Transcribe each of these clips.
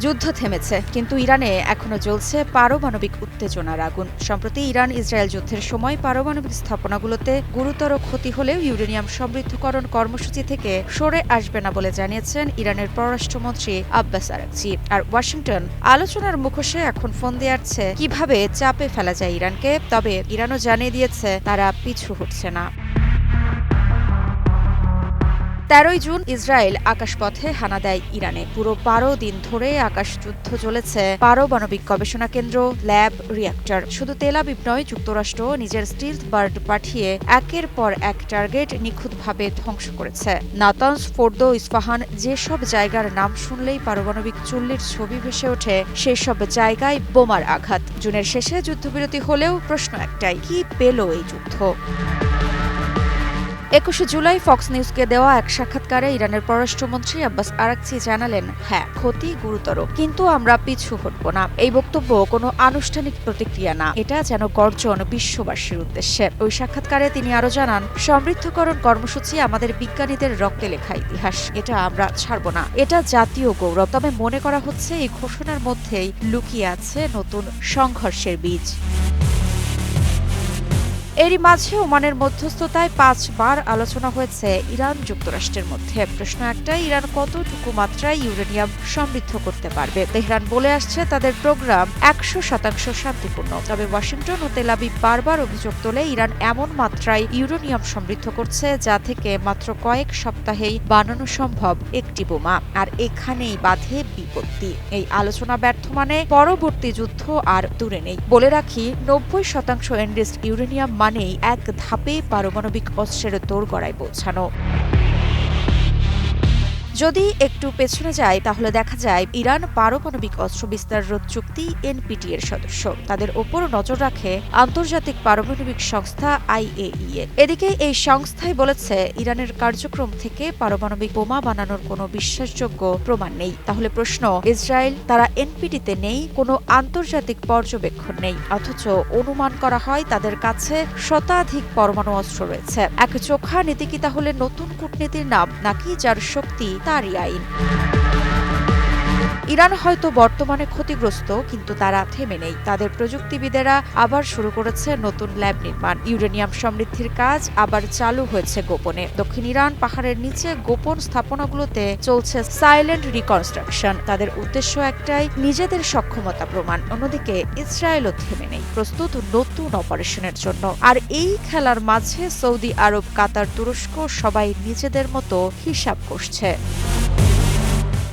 যুদ্ধ থেমেছে, কিন্তু ইরানে এখনো জ্বলছে পারমাণবিক উত্তেজনার আগুন। সম্প্রতি ইরান ইসরায়েল যুদ্ধের সময় পারমাণবিক স্থাপনাগুলোতে গুরুতর ক্ষতি হলেও ইউরেনিয়াম সমৃদ্ধকরণ কর্মসূচি থেকে সরে আসবে না বলে জানিয়েছেন ইরানের পররাষ্ট্রমন্ত্রী আব্বাস আরাকচি। আর ওয়াশিংটন আলোচনার মুখোশে এখন ফোন দিয়ে আসছে কিভাবে চাপে ফেলা যায় ইরানকে। তবে ইরানও জানিয়ে দিয়েছে তারা পিছু হটছে না। 13 জুন ইসরায়েল আকাশপথে হানা দেয় ইরানে। পুরো 12 দিন ধরে আকাশ যুদ্ধ চলেছে পারমাণবিক গবেষণা কেন্দ্র, ল্যাব, রিঅ্যাক্টর। শুধু তেল আবিব নয়, যুক্তরাষ্ট্র নিজের স্টিলথ বার্ড পাঠিয়ে একের পর এক টার্গেট নিখুঁতভাবে ধ্বংস করেছে। নাতানজ, ফোর্দো, ইস্পাহান, যেসব জায়গার নাম শুনলেই পারমাণবিক চুল্লির ছবি ভেসে ওঠে, সেই সব জায়গায় বোমার আঘাত। জুনের শেষে যুদ্ধবিরতি হলেও প্রশ্ন একটাই, কি পেল এই যুদ্ধ? 21 জুলাই ফক্স নিউজকে দেওয়া এক সাক্ষাৎকারে ইরানের পররাষ্ট্রমন্ত্রী আব্বাস আরাকচি জানালেন, হ্যাঁ, ক্ষতি গুরুতর, কিন্তু আমরা পিছু হটব না। এই বক্তব্য কোনো আনুষ্ঠানিক প্রতিক্রিয়া না, এটা যেন গর্জন বিশ্ববাসীর উদ্দেশ্যে। ওই সাক্ষাৎকারে তিনি আরও জানান, সমৃদ্ধকরণ কর্মসূচি আমাদের বিজ্ঞানীদের রক্তে লেখা ইতিহাস। এটা আমরা ছাড়ব না, এটা জাতীয় গৌরব। তবে মনে করা হচ্ছে এই ঘোষণার মধ্যেই লুকিয়ে আছে নতুন সংঘর্ষের বীজ। এরই মাঝে ওমানের মধ্যস্থতায় 5 বার আলোচনা হয়েছে ইরান যুক্তরাষ্ট্রের মধ্যে। প্রশ্ন একটাই, ইরান কতটুকু মাত্রায় ইউরেনিয়াম সমৃদ্ধ করতে পারবে। তেহরান বলে আসছে তাদের প্রোগ্রাম 100% শান্তিপূর্ণ। তবে ওয়াশিংটন ও তেল আবিব বারবার অভিযোগ তোলে ইরান এমন মাত্রায় ইউরেনিয়াম সমৃদ্ধ করছে যা থেকে মাত্র কয়েক সপ্তাহেই বানানো সম্ভব একটি বোমা। আর এখানেই বাধে বিপত্তি। এই আলোচনা ব্যর্থ মানে পরবর্তী যুদ্ধ আর দূরে নেই। বলে রাখি, 90% এনরিচড ইউরেনিয়াম মানেই এক ধাপে পারমাণবিক অস্ত্রের দোরগোড়ায় পৌঁছানো। যদি একটু পেছনে যায় তাহলে দেখা যায় ইরান পারমাণবিক অস্ত্র বিস্তার রোধ চুক্তি এনপিটি এর সদস্য। তাদের ওপর নজর রাখে আন্তর্জাতিক পারমাণবিক সংস্থা IAEA। এদিকে এই সংস্থাই বলেছে ইরানের কার্যক্রম থেকে পারমাণবিক বোমা বানানোর কোনো বিশ্বাসযোগ্য প্রমাণ নেই। তাহলে প্রশ্ন, ইসরায়েল, তারা এনপিটিতে নেই, কোনো আন্তর্জাতিক পর্যবেক্ষণ নেই, অথচ অনুমান করা হয় তাদের কাছে শতাধিক পরমাণু অস্ত্র রয়েছে। এক চোখা নীতি কি তাহলে নতুন কূটনীতির নাম, নাকি যার শক্তি তারই আইন? ইরান হয়তো বর্তমানে ক্ষতিগ্রস্ত, কিন্তু তারা থেমে নেই। তাদের প্রযুক্তিবিদেরা আবার শুরু করেছে নতুন ল্যাব নির্মাণ। ইউরেনিয়াম সমৃদ্ধির কাজ আবার চালু হয়েছে গোপনে। দক্ষিণ ইরান পাহাড়ের নিচে গোপন স্থাপনাগুলোতে চলছে সাইলেন্ট রিকনস্ট্রাকশন। তাদের উদ্দেশ্য একটাই, নিজেদের সক্ষমতা প্রমাণ। অন্যদিকে ইসরায়েলও থেমে নেই, প্রস্তুত নতুন অপারেশনের জন্য। আর এই খেলার মাঝে সৌদি আরব, কাতার, তুরস্ক সবাই নিজেদের মতো হিসাব কষছে।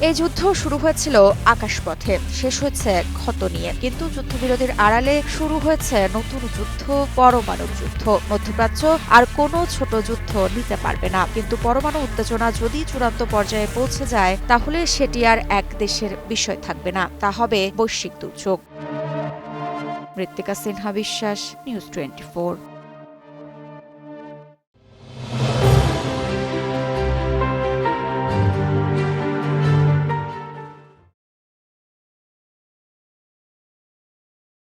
এই যুদ্ধ শুরু হয়েছিল আকাশপথে, শেষ হয়েছে ক্ষত নিয়ে। কিন্তু যুদ্ধবিরতির আড়ালে শুরু হয়েছে নতুন যুদ্ধ, পরমাণু যুদ্ধ। মধ্যপ্রাচ্য আর কোনো ছোট যুদ্ধ নিতে পারবে না। কিন্তু পরমাণু উত্তেজনা যদি চূড়ান্ত পর্যায়ে পৌঁছে যায়, তাহলে সেটি আর এক দেশের বিষয় থাকবে না, তা হবে বৈশ্বিক দুর্যোগ। মৃত্তিকা সিনহা বিশ্বাস, নিউজ 24।